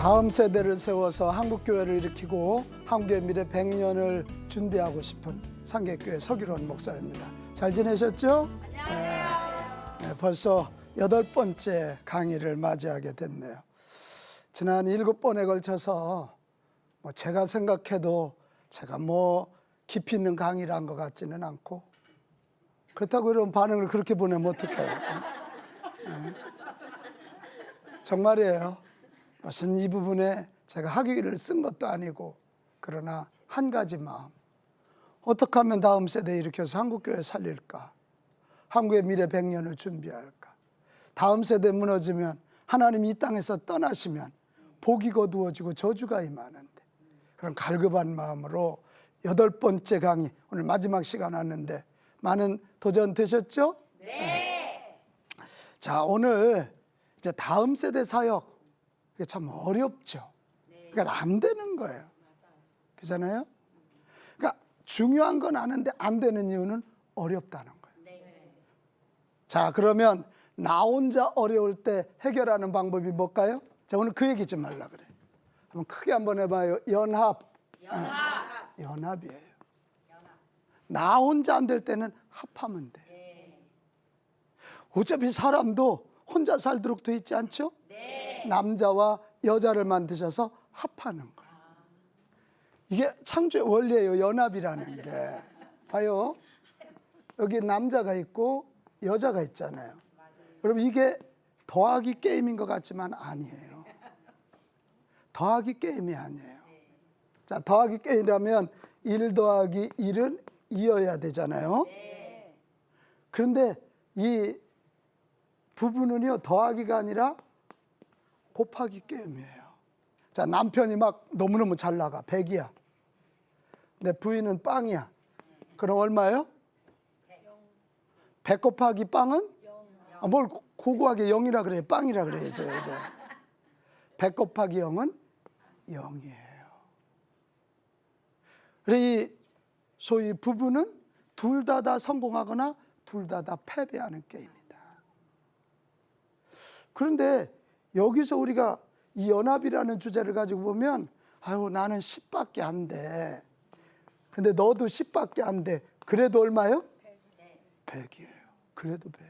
다음 세대를 세워서 한국교회를 일으키고 한국의 미래 100년을 준비하고 싶은 상계교회 서기론 목사입니다. 잘 지내셨죠? 안녕하세요. 네, 벌써 8번째 강의를 맞이하게 됐네요. 지난 7번에 걸쳐서 제가 생각해도 제가 깊이 있는 강의를 한 것 같지는 않고, 그렇다고 이런 반응을 그렇게 보내면 어떡해요? 네. 정말이에요. 무슨 이 부분에 제가 학위를 쓴 것도 아니고, 그러나 한 가지 마음, 어떻게 하면 다음 세대에 일으켜서 한국교회 살릴까? 한국의 미래 100년을 준비할까? 다음 세대 무너지면 하나님이 이 땅에서 떠나시면 복이 거두어지고 저주가 임하는데, 그런 갈급한 마음으로 8번째 강의, 오늘 마지막 시간 왔는데 많은 도전 되셨죠? 네. 자, 오늘 이제 다음 세대 사역, 그게 참 어렵죠. 그러니까 안 되는 거예요. 그렇잖아요? 그러니까 중요한 건 아는데 안 되는 이유는 어렵다는 거예요. 자, 그러면 나 혼자 어려울 때 해결하는 방법이 뭘까요? 자, 오늘 그 얘기 좀 하려고 그래요. 한번 크게 한번 해봐요. 연합이에요. 나 혼자 안 될 때는 합하면 돼. 어차피 사람도 혼자 살도록 돼 있지 않죠? 남자와 여자를 만드셔서 합하는 거예요. 이게 창조의 원리예요. 연합이라는 게. 봐요. 여기 남자가 있고 여자가 있잖아요. 여러분, 이게 더하기 게임인 것 같지만 아니에요. 더하기 게임이 아니에요. 자, 더하기 게임이라면 1 더하기 1은 2여야 되잖아요. 그런데 이 부부는요, 더하기가 아니라 곱하기 게임이에요. 자, 남편이 막 너무너무 잘 나가. 100이야. 내 부인은 빵이야. 그럼 얼마예요? 100 곱하기 빵은? 뭘 고고하게 0이라 그래요. 빵이라 그래야죠. 100 곱하기 0은 0이에요. 그래, 이 소위 부부는 둘 다 성공하거나 둘 다 패배하는 게임이다. 그런데 여기서 우리가 이 연합이라는 주제를 가지고 보면, 아유, 나는 10밖에 안 돼. 근데 너도 10밖에 안 돼. 그래도 얼마요? 100이에요. 그래도 100이에요.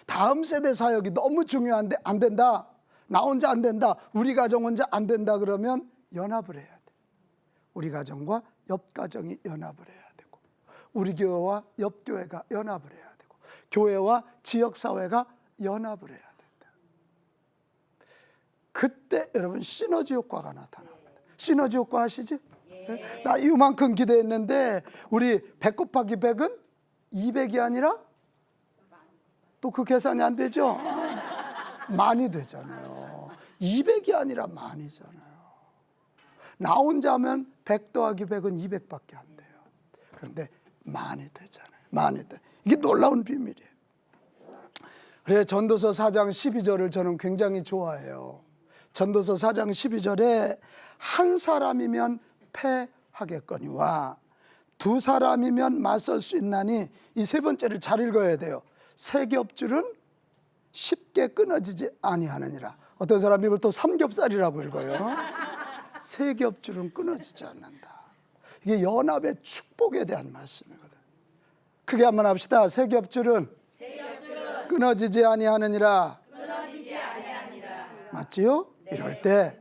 다음 세대 사역이 너무 중요한데 안 된다. 나 혼자 안 된다. 우리 가정 혼자 안 된다. 그러면 연합을 해야 돼. 우리 가정과 옆 가정이 연합을 해야 되고, 우리 교회와 옆 교회가 연합을 해야 되고, 교회와 지역 사회가 연합을 해야 된다. 그때 여러분 시너지 효과가 나타납니다. 시너지 효과 아시지? 네? 나 이만큼 기대했는데 우리 100 곱하기 100은 200이 아니라 또 그 계산이 안 되죠? 만이 되잖아요. 200이 아니라 만이잖아요. 나 혼자 하면 100 더하기 100은 200밖에 안 돼요. 그런데 만이 되잖아요. 만이 돼. 이게 놀라운 비밀이에요. 그래, 전도서 4장 12절을 저는 굉장히 좋아해요. 전도서 4장 12절에 한 사람이면 패하겠거니와 두 사람이면 맞설 수 있나니, 이 세 번째를 잘 읽어야 돼요. 세 겹줄은 쉽게 끊어지지 아니하느니라. 어떤 사람이 이걸 또 삼겹살이라고 읽어요. 세 겹줄은 끊어지지 않는다. 이게 연합의 축복에 대한 말씀이거든. 크게 한번 합시다. 세 겹줄은 끊어지지 아니하느니라. 맞지요? 이럴 때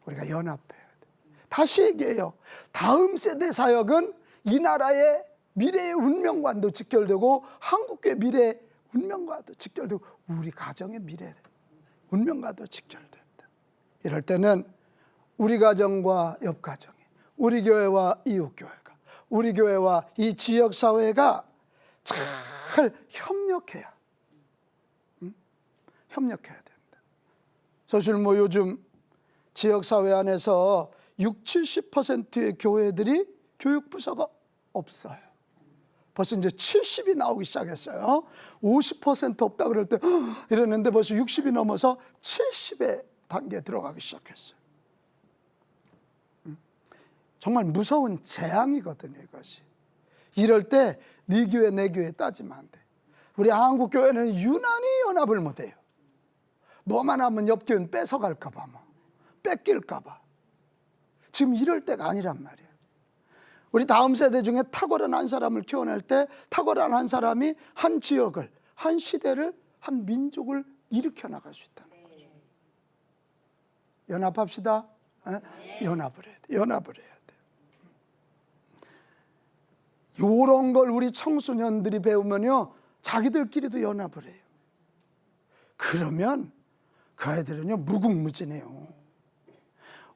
우리가 연합해야 돼. 다시 얘기해요. 다음 세대 사역은 이 나라의 미래의 운명과도 직결되고, 한국의 미래의 운명과도 직결되고, 우리 가정의 미래 운명과도 직결된다. 이럴 때는 우리 가정과 옆 가정이, 우리 교회와 이웃 교회가, 우리 교회와 이 지역 사회가 잘 협력해야 된다. 사실 요즘 지역 사회 안에서 60~70%의 교회들이 교육부서가 없어요. 벌써 이제 70이 나오기 시작했어요. 50% 없다 그럴 때 이랬는데 벌써 60이 넘어서 70의 단계에 들어가기 시작했어요. 정말 무서운 재앙이거든요, 이것이. 이럴 때 네 교회 내 교회 따지면 안 돼. 우리 한국 교회는 유난히 연합을 못해요. 뭐만 하면 옆 교회는 뺏어갈까 봐, 뭐 뺏길까 봐. 지금 이럴 때가 아니란 말이에요. 우리 다음 세대 중에 탁월한 한 사람을 키워낼 때 탁월한 한 사람이 한 지역을, 한 시대를, 한 민족을 일으켜 나갈 수 있다는 거죠. 연합합시다. 연합을 해야 돼. 연합을 해야 돼. 이런 걸 우리 청소년들이 배우면요, 자기들끼리도 연합을 해요. 그러면 그 아이들은요, 무궁무진해요.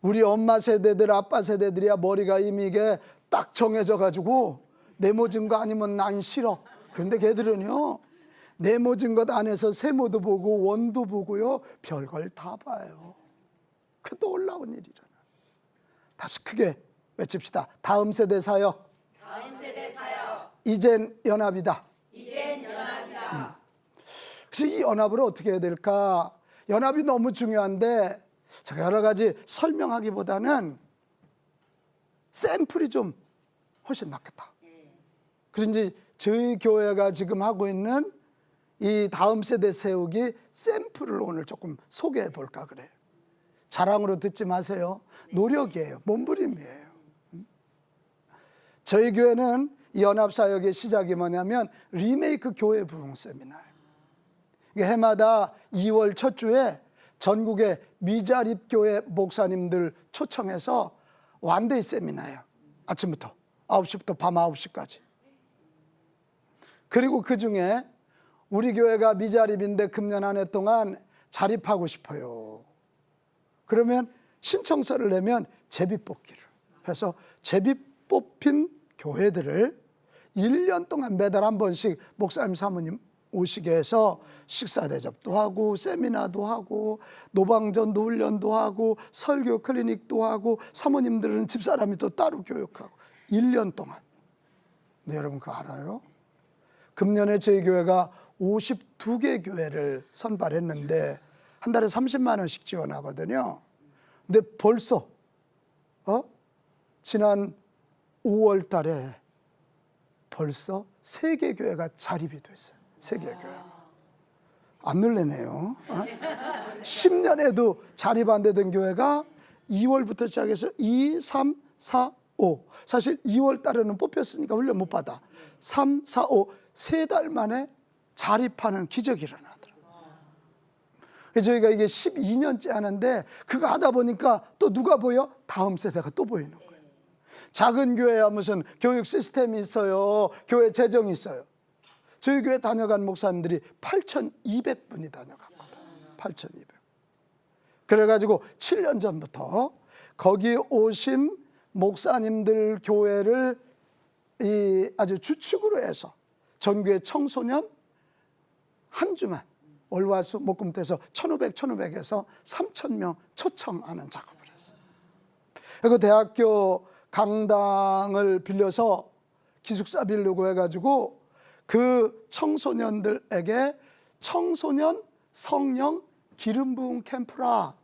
우리 엄마 세대들, 아빠 세대들이야 머리가 이미 이게 딱 정해져 가지고 네모진 거 아니면 난 싫어. 그런데 걔들은요, 네모진 것 안에서 세모도 보고 원도 보고요, 별걸 다 봐요. 그 놀라운 일이잖아. 다시 크게 외칩시다. 다음 세대 사역. 다음 세대 사역. 이젠 연합이다. 이젠 연합이다. 그래서 이 연합을 어떻게 해야 될까? 연합이 너무 중요한데 제가 여러 가지 설명하기보다는 샘플이 좀 훨씬 낫겠다. 그런지 저희 교회가 지금 하고 있는 이 다음 세대 세우기 샘플을 오늘 조금 소개해 볼까 그래요. 자랑으로 듣지 마세요. 노력이에요. 몸부림이에요. 저희 교회는 이 연합사역의 시작이 뭐냐면 리메이크 교회 부흥 세미나예요. 해마다 2월 첫 주에 전국의 미자립 교회 목사님들 초청해서 원데이 세미나예요. 아침부터 9시부터 밤 9시까지. 그리고 그 중에 우리 교회가 미자립인데 금년 한 해 동안 자립하고 싶어요. 그러면 신청서를 내면 제비 뽑기를 해서 제비 뽑힌 교회들을 1년 동안 매달 한 번씩 목사님 사모님 오시게 해서 식사 대접도 하고 세미나도 하고 노방전도 훈련도 하고 설교 클리닉도 하고 사모님들은 집사람이 또 따로 교육하고 1년 동안. 근데 여러분 그거 알아요? 금년에 저희 교회가 52개 교회를 선발했는데 한 달에 30만 원씩 지원하거든요. 근데 벌써 지난 5월 달에 벌써 3개 교회가 자립이 됐어요. 3개 교회가. 안 놀래네요. 10년에도 자립 안 되던 교회가 2월부터 시작해서 2, 3, 4, 5. 사실 2월 달에는 뽑혔으니까 훈련 못 받아. 3, 4, 5. 3달 만에 자립하는 기적이 일어나더라고요. 저희가 이게 12년째 하는데 그거 하다 보니까 또 누가 보여? 다음 세대가 또 보이는 거예요. 작은 교회야 무슨 교육 시스템이 있어요. 교회 재정이 있어요. 저희 교회 다녀간 목사님들이 8,200분이 다녀갔거든요. 8,200. 그래가지고 7년 전부터 거기 오신 목사님들 교회를 아주 주축으로 해서 전교회 청소년 한 주만 월화수 목금태에서 1,500에서 3,000명 초청하는 작업을 했어요. 그리고 대학교 강당을 빌려서 기숙사 빌리고 해가지고 그 청소년들에게 청소년 성령 기름 부은 캠프라,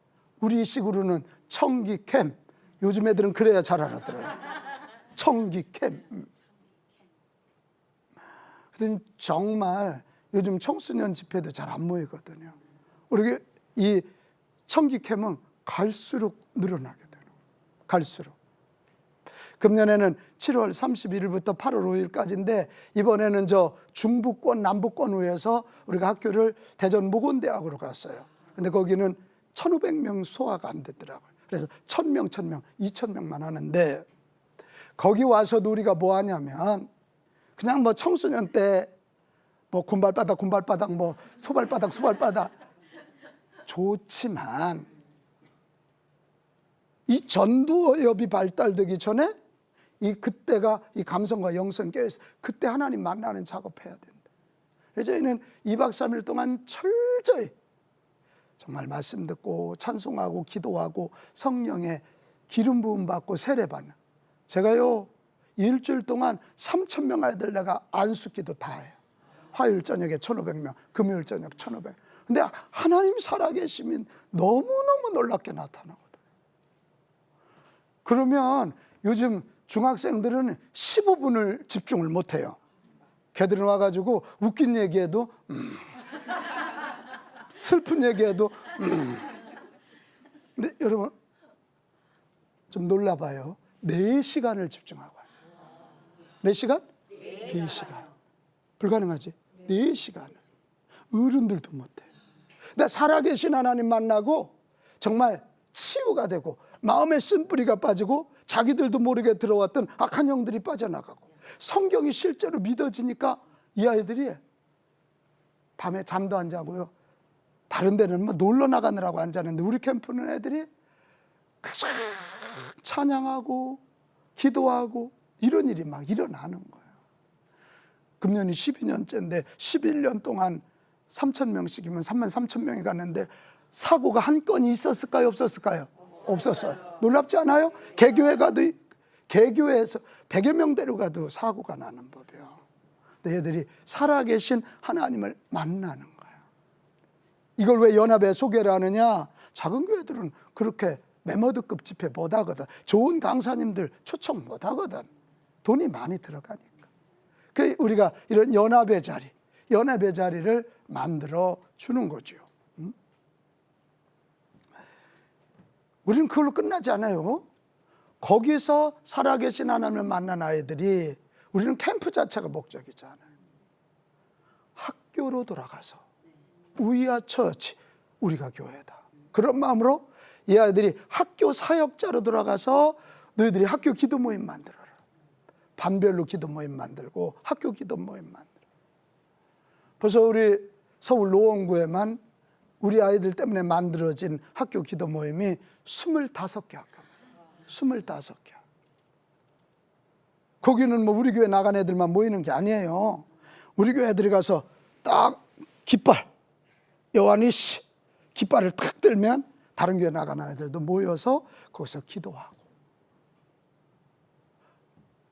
우리식으로는 청기캠. 요즘 애들은 그래야 잘 알아들어요. 청기캠. 그랬더니 정말 요즘 청소년 집회도 잘 안 모이거든요. 우리 이 청기캠은 갈수록 늘어나게 되는 거예요. 갈수록. 금년에는 7월 31일부터 8월 5일까지인데 이번에는 저 중부권 남부권으로해서 우리가 학교를 대전 모건대학으로 갔어요. 근데 거기는 1,500명 소화가 안 되더라고요. 그래서 1,000명, 2,000명만 하는데 거기 와서도 우리가 뭐 하냐면 그냥 뭐 청소년 때 뭐 군발바닥 뭐 소발바닥 좋지만 이 전두엽이 발달되기 전에 그때가 이 감성과 영성 깨어있어. 그때 하나님 만나는 작업해야 된다. 그래서 저희는 2박 3일 동안 철저히 정말 말씀 듣고 찬송하고 기도하고 성령의 기름 부음 받고 세례 받는. 제가요 일주일 동안 3,000명 아이들 내가 안수기도 다 해요. 화요일 저녁에 1,500명, 금요일 저녁 1,500명. 근데 하나님 살아계시면 너무너무 놀랍게 나타나거든요. 그러면 요즘 중학생들은 15분을 집중을 못해요. 걔들은 와가지고 웃긴 얘기해도 슬픈 얘기해도 근데 여러분 좀 놀라봐요. 4시간을 집중하고 앉아요. 몇 시간? 4시간. 불가능하지? 4시간을. 어른들도 못해. 근데 살아계신 하나님 만나고 정말 치유가 되고 마음의 쓴뿌리가 빠지고 자기들도 모르게 들어왔던 악한 영들이 빠져나가고 성경이 실제로 믿어지니까 이 아이들이 밤에 잠도 안 자고요. 다른 데는 뭐 놀러 나가느라고 안 자는데 우리 캠프는 애들이 가장 찬양하고 기도하고 이런 일이 막 일어나는 거예요. 금년이 12년째인데 11년 동안 3,000명씩이면 33,000명이 갔는데 사고가 한 건이 있었을까요? 없었을까요? 없었어요. 놀랍지 않아요? 개교회 가도 개교회에서 100여 명 데려가도 사고가 나는 법이에요. 근데 얘들이 살아계신 하나님을 만나는 거예요. 이걸 왜 연합에 소개를 하느냐? 작은 교회들은 그렇게 메모드급 집회 못 하거든. 좋은 강사님들 초청 못 하거든. 돈이 많이 들어가니까. 그 우리가 이런 연합의 자리를 만들어 주는 거죠. 우리는 그걸로 끝나지 않아요. 거기서 살아계신 하나님을 만난 아이들이 우리는 캠프 자체가 목적이지 않아요. 학교로 돌아가서 우이아 처치, 우리가 교회다. 그런 마음으로 이 아이들이 학교 사역자로 돌아가서 너희들이 학교 기도 모임 만들어라. 반별로 기도 모임 만들고 학교 기도 모임 만들어. 벌써 우리 서울 노원구에만 우리 아이들 때문에 만들어진 학교 기도 모임이 25개 학교입니다. 25개. 거기는 뭐 우리 교회 나간 애들만 모이는 게 아니에요. 우리 교회 애들이 가서 딱 깃발, 여완이 씨 깃발을 탁 들면 다른 교회 나가는 애들도 모여서 거기서 기도하고.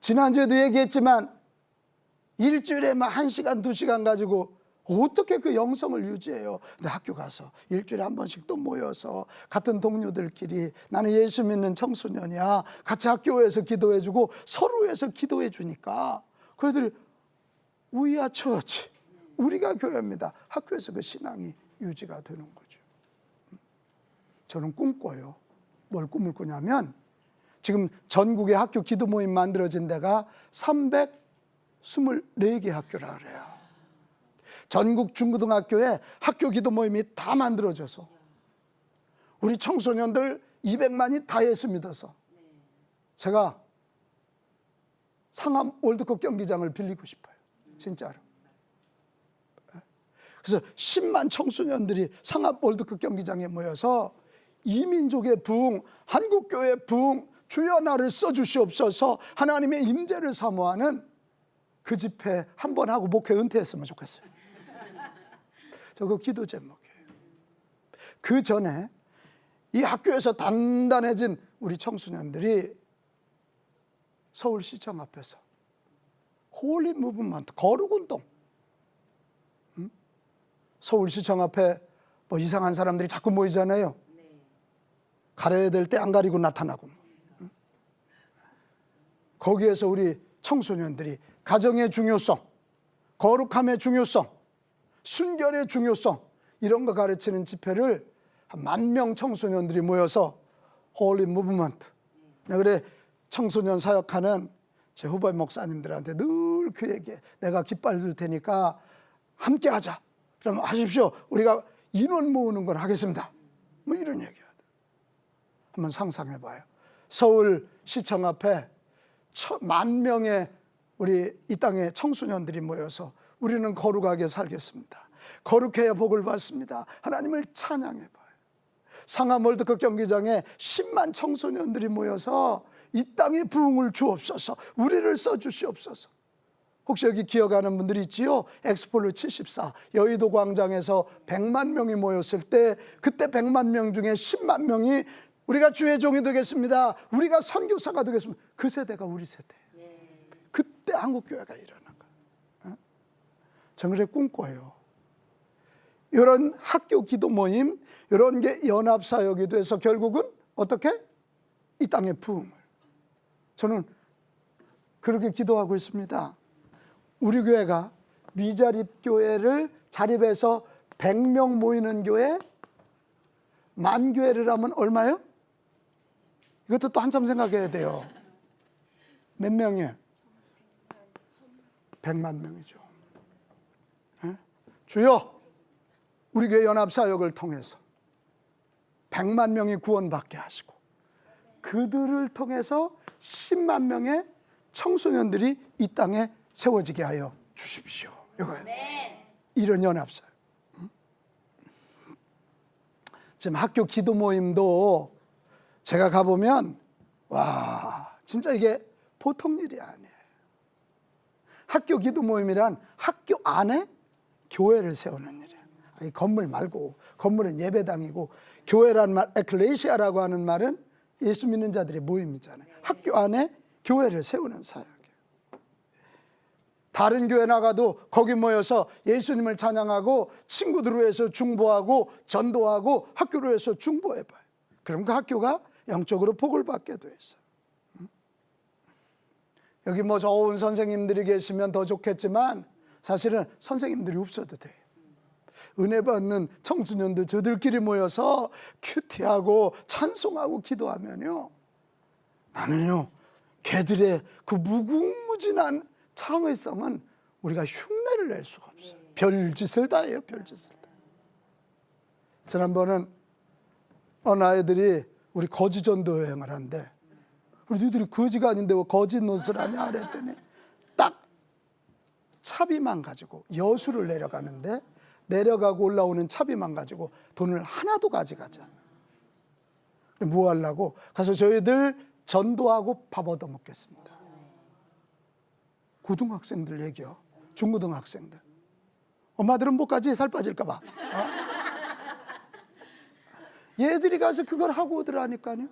지난주에도 얘기했지만 일주일에 막 1시간, 2시간 가지고 어떻게 그 영성을 유지해요? 근데 학교 가서 일주일에 한 번씩 또 모여서 같은 동료들끼리 나는 예수 믿는 청소년이야. 같이 학교에서 기도해주고 서로 위해서 기도해주니까 그 애들이 우이아 처치, 우리가 교회입니다. 학교에서 그 신앙이 유지가 되는 거죠. 저는 꿈꿔요. 뭘 꿈을 꾸냐면 지금 전국에 학교 기도 모임 만들어진 데가 324개 학교라 그래요. 전국 중고등학교에 학교 기도 모임이 다 만들어져서 우리 청소년들 200만이 다 예수 믿어서 제가 상암 월드컵 경기장을 빌리고 싶어요. 진짜로. 그래서 10만 청소년들이 상암 월드컵 경기장에 모여서 이민족의 부흥, 한국교회 부흥, 주여 나를 써주시옵소서 하나님의 임재를 사모하는 그 집회 한 번 하고 목회 은퇴했으면 좋겠어요. 저거 기도 제목이에요. 그 전에 이 학교에서 단단해진 우리 청소년들이 서울시청 앞에서 홀리 무브먼트 거룩운동, 서울시청 앞에 뭐 이상한 사람들이 자꾸 모이잖아요. 가려야 될 때 안 가리고 나타나고. 거기에서 우리 청소년들이 가정의 중요성, 거룩함의 중요성, 순결의 중요성 이런 거 가르치는 집회를 한 10,000명 청소년들이 모여서 홀리 무브먼트. 그래 청소년 사역하는 제 후배 목사님들한테 늘 그 얘기해. 내가 깃발 들 테니까 함께 하자. 그럼 하십시오. 우리가 인원 모으는 걸 하겠습니다. 뭐 이런 얘기야. 한번 상상해 봐요. 서울시청 앞에 10,000명의 우리 이 땅의 청소년들이 모여서 우리는 거룩하게 살겠습니다. 거룩해야 복을 받습니다. 하나님을 찬양해 봐요. 상암 월드컵 경기장에 10만 청소년들이 모여서 이 땅에 부흥을 주옵소서, 우리를 써주시옵소서. 혹시 여기 기억하는 분들이 있지요? 엑스폴로 74 여의도 광장에서 100만 명이 모였을 때 그때 100만 명 중에 10만 명이 우리가 주의 종이 되겠습니다. 우리가 선교사가 되겠습니다. 그 세대가 우리 세대예요. 그때 한국교회가 일어난 거예요. 저는 그래 꿈꿔요. 이런 학교 기도 모임, 이런 게 연합사역이 돼서 결국은 어떻게? 이 땅의 부흥을. 저는 그렇게 기도하고 있습니다. 우리 교회가 미자립 교회를 자립해서 100명 모이는 교회, 만교회를 하면 얼마요? 이것도 또 한참 생각해야 돼요. 몇 명이에요? 100만 명이죠. 예? 주여, 우리 교회 연합사역을 통해서 100만 명이 구원받게 하시고 그들을 통해서 10만 명의 청소년들이 이 땅에 세워지게 하여 주십시오. 이거예요. 이런 연합사역. 지금 학교 기도 모임도 제가 가보면 와, 진짜 이게 보통 일이 아니에요. 학교 기도 모임이란 학교 안에 교회를 세우는 일이에요. 이 건물 말고, 건물은 예배당이고, 교회란 말, 에클레시아라고 하는 말은 예수 믿는 자들의 모임이잖아요. 학교 안에 교회를 세우는 사역이에요. 다른 교회 나가도 거기 모여서 예수님을 찬양하고 친구들을 위해서 중보하고 전도하고 학교를 위해서 중보해봐요. 그럼 그 학교가 영적으로 복을 받게 돼 있어요. 여기 뭐 좋은 선생님들이 계시면 더 좋겠지만 사실은 선생님들이 없어도 돼요. 은혜 받는 청소년들 저들끼리 모여서 큐티하고 찬송하고 기도하면요, 나는요 걔들의 그 무궁무진한 창의성은 우리가 흉내를 낼 수가 없어요. 별짓을 다 해요. 별짓을 다. 지난번은 어느 아이들이 우리 거지 전도 여행을 한대. 우리 너희들이 거지가 아닌데 왜 거지 노릇을 하냐 그랬더니 딱 차비만 가지고 여수를 내려가는데 내려가고 올라오는 차비만 가지고 돈을 하나도 가져가지 않아. 뭐 하려고? 가서 저희들 전도하고 밥 얻어 먹겠습니다. 고등학생들 얘기요. 중고등학생들. 엄마들은 못 가지, 살 빠질까 봐. 얘들이 가서 그걸 하고 오더라니까요.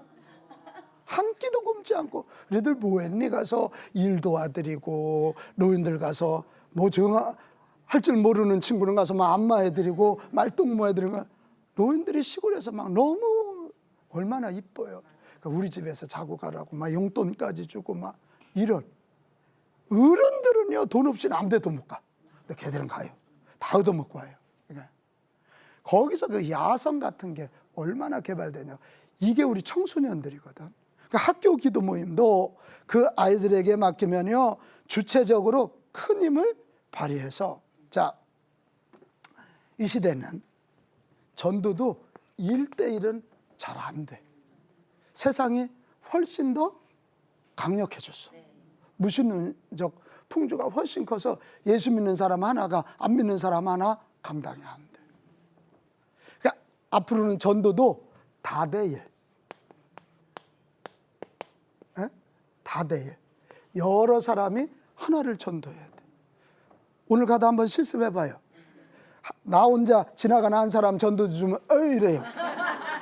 한 끼도 굶지 않고. 얘들 뭐 했니? 가서 일 도와드리고, 노인들 가서 뭐 할 줄 모르는 친구는 가서 막 안마해드리고, 말동무 해드리고. 노인들이 시골에서 막 너무 얼마나 이뻐요. 그러니까 우리 집에서 자고 가라고 막 용돈까지 주고 막 이런. 어른들은요 돈 없이는 아무데도 못 가. 근데 걔들은 가요. 다 얻어먹고 와요. 그러니까 거기서 그 야성 같은 게 얼마나 개발되냐. 이게 우리 청소년들이거든. 그러니까 학교 기도 모임도 그 아이들에게 맡기면요 주체적으로 큰 힘을 발휘해서, 자, 이 시대는 전도도 1대1은 잘 안 돼. 세상이 훨씬 더 강력해졌어. 무신론적 풍조가 훨씬 커서 예수 믿는 사람 하나가 안 믿는 사람 하나 감당이 안 돼. 그러니까 앞으로는 전도도 다대일. 다대일. 여러 사람이 하나를 전도해야 돼. 오늘 가다 한번 실습해봐요. 나 혼자 지나가는 한 사람 전도 주면 이래요.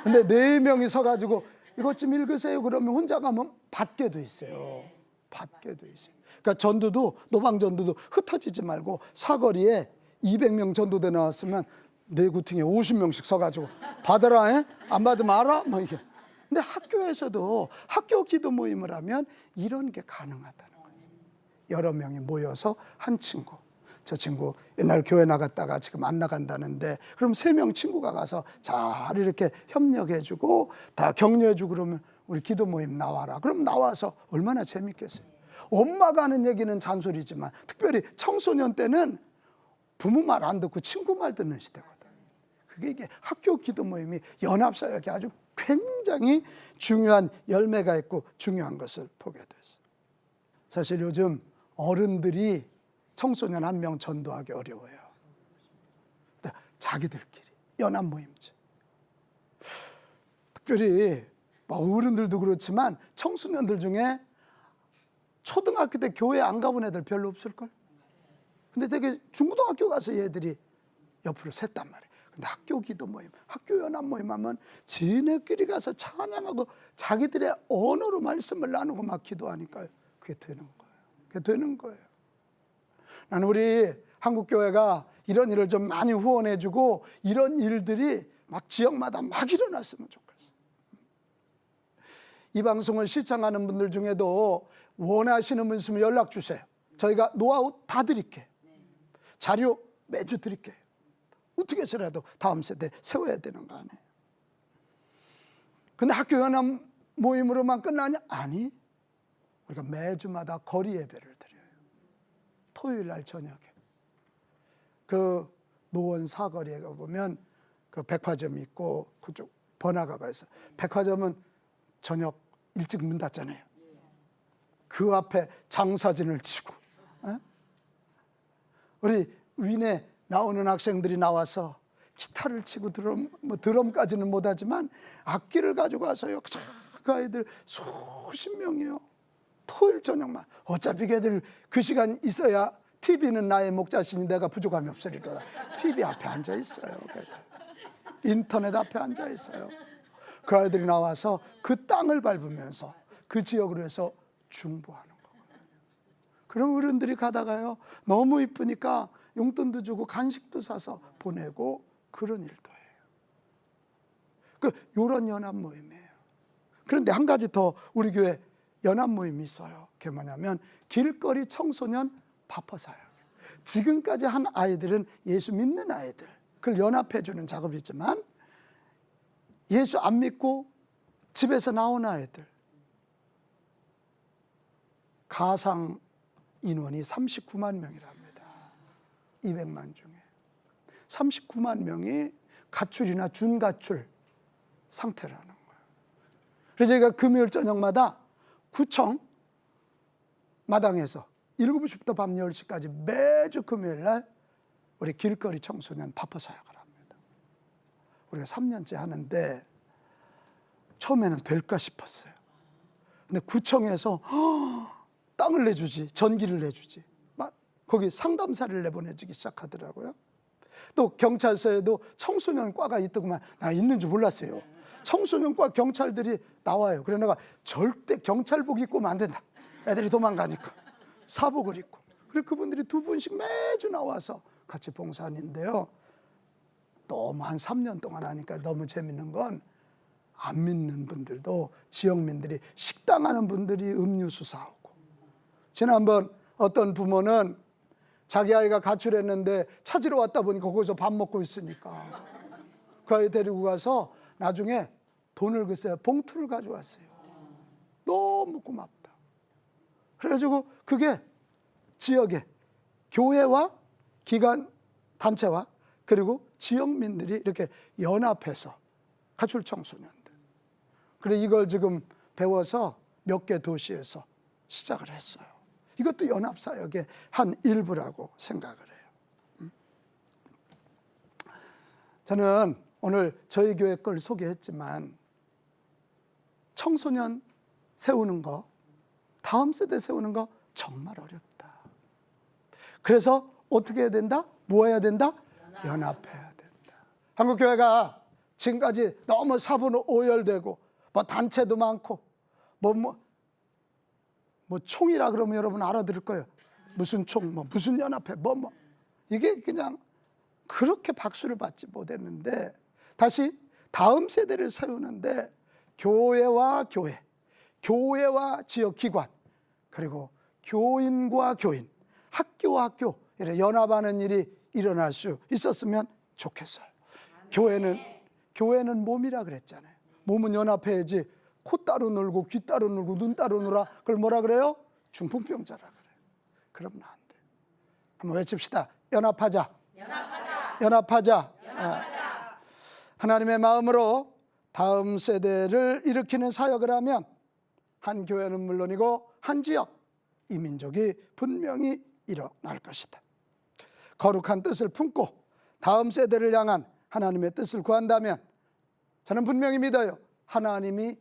근데 4명이 서가지고 이것 좀 읽으세요 그러면 혼자 가면 받게 돼 있어요. 받게 돼 있어요. 그러니까 전도도, 노방전도도 흩어지지 말고 사거리에 200명 전도대 나왔으면 내 구팅에 50명씩 서가지고 받아라, 에? 안 받으면 알아? 뭐 이게. 근데 학교에서도 학교 기도 모임을 하면 이런 게 가능하다는 거죠. 여러 명이 모여서 한 친구, 저 친구 옛날 교회 나갔다가 지금 안 나간다는데 그럼 3명 친구가 가서 잘 이렇게 협력해주고 다 격려해주고 그러면 우리 기도 모임 나와라. 그럼 나와서 얼마나 재밌겠어요. 엄마가 하는 얘기는 잔소리지만 특별히 청소년 때는 부모 말 안 듣고 친구 말 듣는 시대거든. 그게 이게 학교 기도 모임이 연합사역이 아주 굉장히 중요한 열매가 있고 중요한 것을 보게 됐어요. 사실 요즘 어른들이 청소년 한 명 전도하기 어려워요. 자기들끼리 연합 모임지. 특별히 어른들도 그렇지만 청소년들 중에 초등학교 때 교회 안 가본 애들 별로 없을걸? 근데 되게 중고등학교 가서 얘들이 옆으로 샜단 말이에요. 근데 학교 기도 모임, 학교 연합 모임 하면 지네끼리 가서 찬양하고 자기들의 언어로 말씀을 나누고 막 기도하니까요. 그게 되는 거예요. 그게 되는 거예요. 나는 우리 한국교회가 이런 일을 좀 많이 후원해주고 이런 일들이 막 지역마다 막 일어났으면 좋겠어요. 이 방송을 시청하는 분들 중에도 원하시는 분 있으면 연락 주세요. 저희가 노하우 다 드릴게요. 자료 매주 드릴게요. 어떻게 해서라도 다음 세대 세워야 되는 거 아니에요. 근데 학교 연합 모임으로만 끝나냐? 아니, 우리가 매주마다 거리 예배를 드려요. 토요일 날 저녁에. 그 노원 사거리에 가보면 그 백화점이 있고 그쪽 번화가가 있어요. 백화점은 저녁 일찍 문 닫잖아요. 그 앞에 장사진을 치고, 우리 윈에 나오는 학생들이 나와서 기타를 치고 드럼까지는 못하지만 악기를 가지고 와서요. 그 아이들 수십 명이요. 토요일 저녁만. 어차피 걔들 그 시간 있어야 TV는 나의 목자신이 내가 부족함이 없으리라. TV 앞에 앉아 있어요. 걔들. 인터넷 앞에 앉아 있어요. 그 아이들이 나와서 그 땅을 밟으면서 그 지역으로 해서 중보하는 거거든요. 그럼 어른들이 가다가요, 너무 이쁘니까 용돈도 주고 간식도 사서 보내고 그런 일도 해요. 요런 연합 모임이에요. 그런데 한 가지 더 우리 교회 연합 모임이 있어요. 그게 뭐냐면 길거리 청소년 밥퍼사역. 지금까지 한 아이들은 예수 믿는 아이들, 그걸 연합해 주는 작업이지만 예수 안 믿고 집에서 나온 아이들, 가상 인원이 39만 명이랍니다. 200만 중에 39만 명이 가출이나 준가출 상태라는 거예요. 그래서 저희가 금요일 저녁마다 구청 마당에서 7시부터 밤 10시까지 매주 금요일 날 우리 길거리 청소년 밥퍼 사역을 합니다. 우리가 3년째 하는데 처음에는 될까 싶었어요. 근데 구청에서 땅을 내주지, 전기를 내주지, 막 거기 상담사를 내보내주기 시작하더라고요. 또 경찰서에도 청소년과가 있더구만. 나 있는 줄 몰랐어요. 청소년과 경찰들이 나와요. 그래 내가 절대 경찰복 입고 오면 안 된다. 애들이 도망가니까 사복을 입고. 그래 그분들이 두 분씩 매주 나와서 같이 봉사하는데요. 너무 한 3년 동안 하니까 너무 재밌는 건 안 믿는 분들도 지역민들이 식당하는 분들이 음료수 사오고. 지난번 어떤 부모는 자기 아이가 가출했는데 찾으러 왔다 보니까 거기서 밥 먹고 있으니까 그 아이 데리고 가서 나중에 돈을 글쎄요 봉투를 가져왔어요. 너무 고맙다. 그래가지고 그게 지역에 교회와 기관 단체와 그리고 지역민들이 이렇게 연합해서 가출 청소년들. 그래 이걸 지금 배워서 몇 개 도시에서 시작을 했어요. 이것도 연합사역의 한 일부라고 생각을 해요. 저는 오늘 저희 교회 걸 소개했지만 청소년 세우는 거, 다음 세대 세우는 거 정말 어렵다. 그래서 어떻게 해야 된다? 뭐 해야 된다? 연합해야 된다. 한국교회가 지금까지 너무 사분오열되고 뭐 단체도 많고 뭐 총이라 그러면 여러분 알아들을 거예요. 무슨 총, 무슨 연합회, 이게 그냥 그렇게 박수를 받지 못했는데 다시 다음 세대를 세우는데 교회와 교회, 교회와 지역기관, 그리고 교인과 교인, 학교와 학교 이렇게 연합하는 일이 일어날 수 있었으면 좋겠어요. 교회는 몸이라 그랬잖아요. 몸은 연합해야지. 코 따로 놀고 귀 따로 놀고 눈 따로 놀아. 그걸 뭐라 그래요? 중풍병자라 그래요. 그러면 안 돼요. 한번 외칩시다. 연합하자. 연합하자. 하나님의 마음으로 다음 세대를 일으키는 사역을 하면 한 교회는 물론이고 한 지역, 이 민족이 분명히 일어날 것이다. 거룩한 뜻을 품고 다음 세대를 향한 하나님의 뜻을 구한다면 저는 분명히 믿어요. 하나님이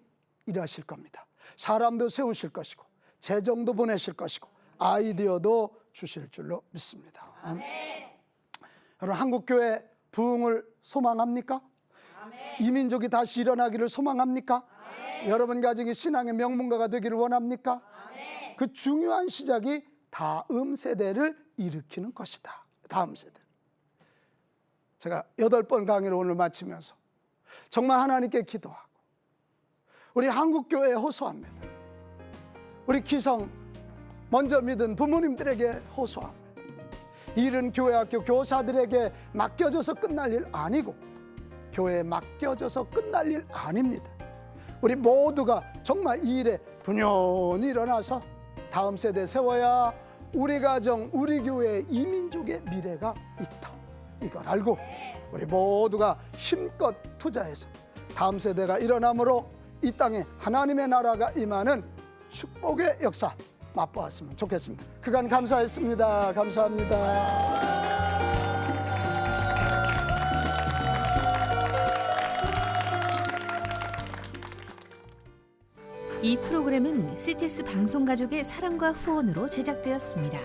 일하실 겁니다. 사람도 세우실 것이고 재정도 보내실 것이고 아이디어도 주실 줄로 믿습니다. 여러분 한국교회 부흥을 소망합니까? 이 민족이 다시 일어나기를 소망합니까? 여러분 가정이 신앙의 명문가가 되기를 원합니까? 그 중요한 시작이 다음 세대를 일으키는 것이다. 다음 세대. 제가 8번 강의를 오늘 마치면서 정말 하나님께 기도하고 우리 한국교회에 호소합니다. 우리 기성 먼저 믿은 부모님들에게 호소합니다. 일은 교회 학교 교사들에게 맡겨져서 끝날 일 아니고 교회에 맡겨져서 끝날 일 아닙니다. 우리 모두가 정말 이 일에 분연히 일어나서 다음 세대 세워야 우리 가정, 우리 교회, 이 민족의 미래가 있다. 이걸 알고 우리 모두가 힘껏 투자해서 다음 세대가 일어남으로 이 땅에 하나님의 나라가 임하는 축복의 역사 맛보았으면 좋겠습니다. 그간 감사했습니다. 감사합니다. 이 프로그램은 CTS 방송가족의 사랑과 후원으로 제작되었습니다.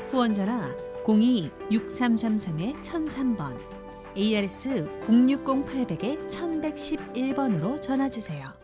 후원 전화 02-6333-1003번, ARS 060-800-1111번으로 전화 주세요.